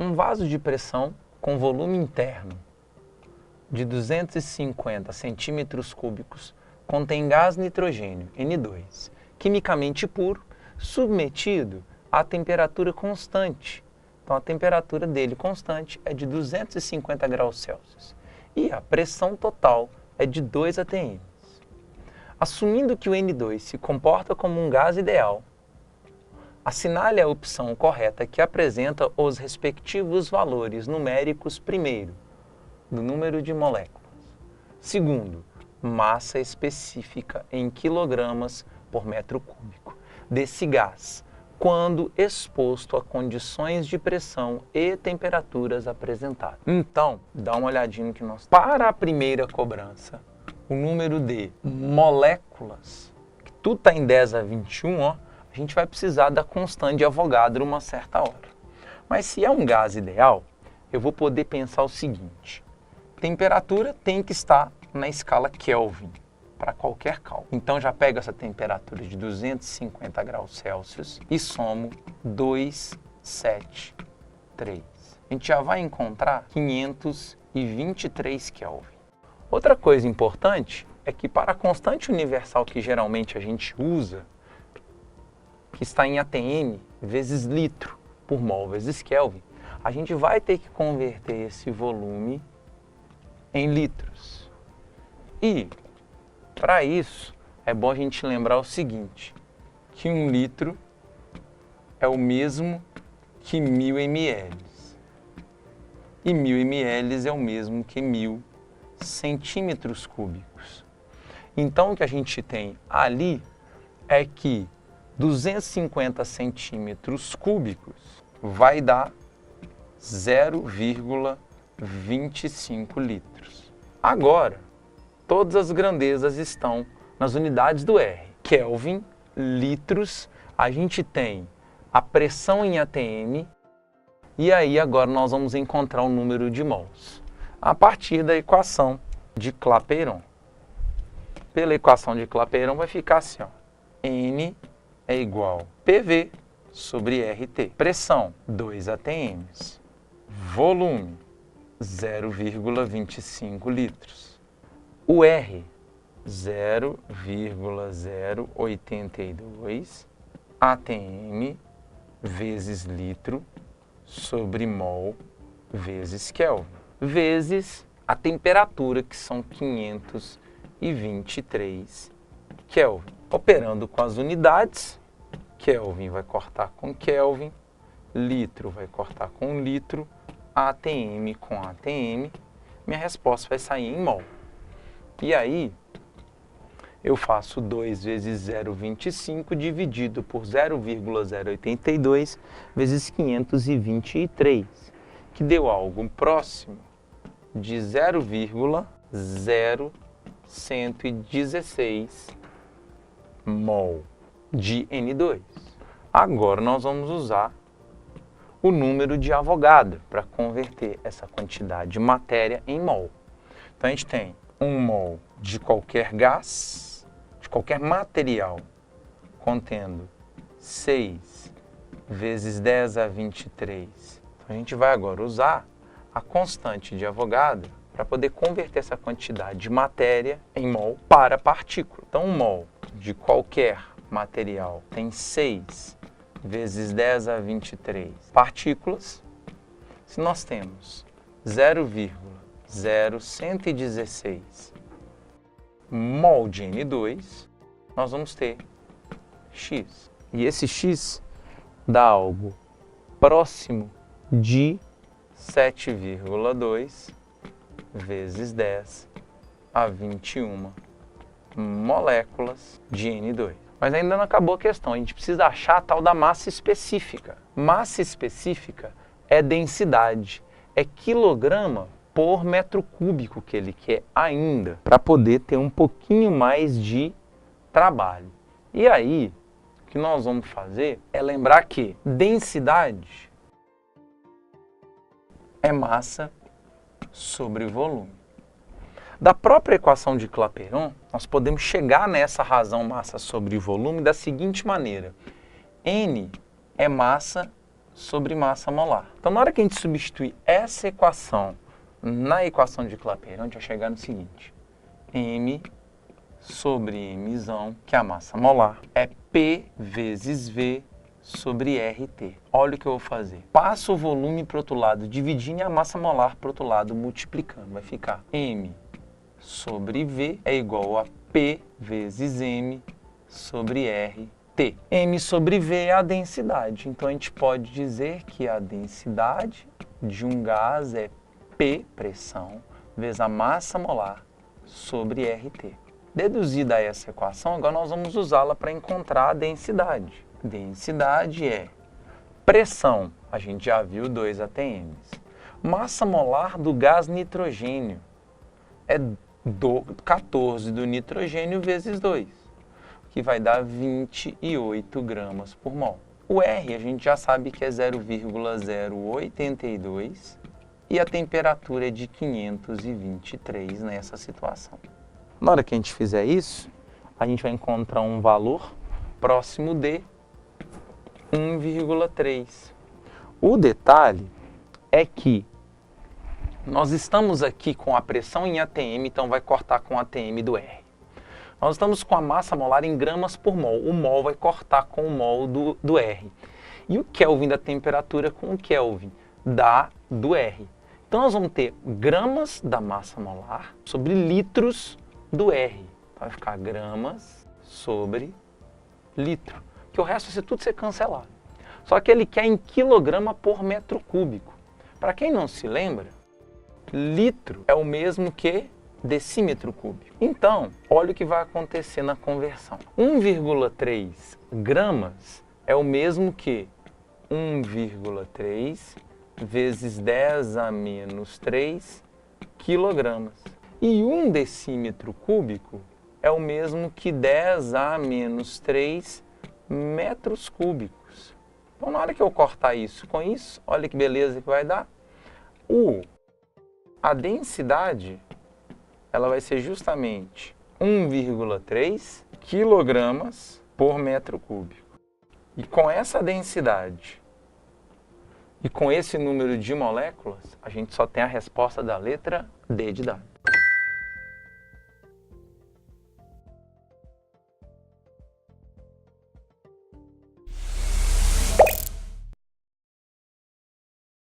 Um vaso de pressão com volume interno de 250 centímetros cúbicos contém gás nitrogênio, N2, quimicamente puro, submetido à temperatura constante. Então, a temperatura dele constante é de 250 graus Celsius e a pressão total é de 2 atm. Assumindo que o N2 se comporta como um gás ideal, assinale a opção correta que apresenta os respectivos valores numéricos, primeiro, do número de moléculas, segundo, massa específica em quilogramas por metro cúbico desse gás, quando exposto a condições de pressão e temperaturas apresentadas. Então, dá uma olhadinha no que nós... Para a primeira cobrança, o número de moléculas, que tudo está em 10 a 21, ó, a gente vai precisar da constante de Avogadro uma certa hora. Mas se é um gás ideal, eu vou poder pensar o seguinte: temperatura tem que estar na escala Kelvin, para qualquer cálculo. Então já pego essa temperatura de 250 graus Celsius e somo 273. A gente já vai encontrar 523 Kelvin. Outra coisa importante é que para a constante universal que geralmente a gente usa, que está em atm vezes litro por mol vezes Kelvin, a gente vai ter que converter esse volume em litros. E, para isso, é bom a gente lembrar o seguinte, que 1 litro é o mesmo que 1000 ml. E 1000 ml é o mesmo que 1000 centímetros cúbicos. Então, o que a gente tem ali é que 250 centímetros cúbicos vai dar 0,25 litros. Agora, todas as grandezas estão nas unidades do R. Kelvin, litros, a gente tem a pressão em atm, e aí agora nós vamos encontrar o número de mols a partir da equação de Clapeyron. Pela equação de Clapeyron vai ficar assim, ó, N é igual a PV sobre RT. Pressão, 2 atm. Volume, 0,25 litros. O R, 0,082 atm vezes litro sobre mol vezes Kelvin, vezes a temperatura, que são 523 Kelvin. Operando com as unidades, Kelvin vai cortar com Kelvin, litro vai cortar com litro, atm com atm, minha resposta vai sair em mol. E aí, eu faço 2 vezes 0,25 dividido por 0,082 vezes 523, que deu algo próximo de 0,0116 mol de N2. Agora nós vamos usar o número de Avogadro para converter essa quantidade de matéria em mol. Então a gente tem 1 mol de qualquer gás, de qualquer material, contendo 6 vezes 10 a 23. Então a gente vai agora usar a constante de Avogadro para poder converter essa quantidade de matéria em mol para partícula. Então 1 mol de qualquer material tem 6 vezes 10 a 23 partículas. Se nós temos 0,0116 mol de N2, nós vamos ter X. E esse X dá algo próximo de 7,2 vezes 10 a 21 moléculas de N2. Mas ainda não acabou a questão, a gente precisa achar a tal da massa específica. Massa específica é densidade, é quilograma por metro cúbico que ele quer ainda, para poder ter um pouquinho mais de trabalho. E aí, o que nós vamos fazer é lembrar que densidade é massa sobre volume. Da própria equação de Clapeyron, nós podemos chegar nessa razão massa sobre volume da seguinte maneira. N é massa sobre massa molar. Então, na hora que a gente substituir essa equação na equação de Clapeyron, a gente vai chegar no seguinte. M sobre Mzão, que é a massa molar, é P vezes V sobre RT. Olha o que eu vou fazer. Passo o volume para o outro lado, dividindo, e a massa molar para o outro lado, multiplicando. Vai ficar M sobre V é igual a P vezes M sobre RT. M sobre V é a densidade. Então, a gente pode dizer que a densidade de um gás é P, pressão, vezes a massa molar sobre RT. Deduzida essa equação, agora nós vamos usá-la para encontrar a densidade. Densidade é pressão, a gente já viu 2 atms. Massa molar do gás nitrogênio é 14 do nitrogênio vezes 2, que vai dar 28 gramas por mol. O R a gente já sabe que é 0,082 e a temperatura é de 523 nessa situação. Na hora que a gente fizer isso, a gente vai encontrar um valor próximo de 1,3. O detalhe é que nós estamos aqui com a pressão em ATM, então vai cortar com ATM do R. Nós estamos com a massa molar em gramas por mol. O mol vai cortar com o mol do R. E o Kelvin da temperatura com o Kelvin do R. Então nós vamos ter gramas da massa molar sobre litros do R. Vai ficar gramas sobre litro. Que o resto vai tudo ser cancelado. Só que ele quer em quilograma por metro cúbico. Para quem não se lembra, litro é o mesmo que decímetro cúbico. Então, olha o que vai acontecer na conversão. 1,3 gramas é o mesmo que 1,3 vezes 10 a menos 3 quilogramas. E 1 decímetro cúbico é o mesmo que 10 a menos 3 metros cúbicos. Então, na hora que eu cortar isso com isso, olha que beleza que vai dar. A densidade ela vai ser justamente 1,3 quilogramas por metro cúbico. E com essa densidade e com esse número de moléculas, a gente só tem a resposta da letra D de dado.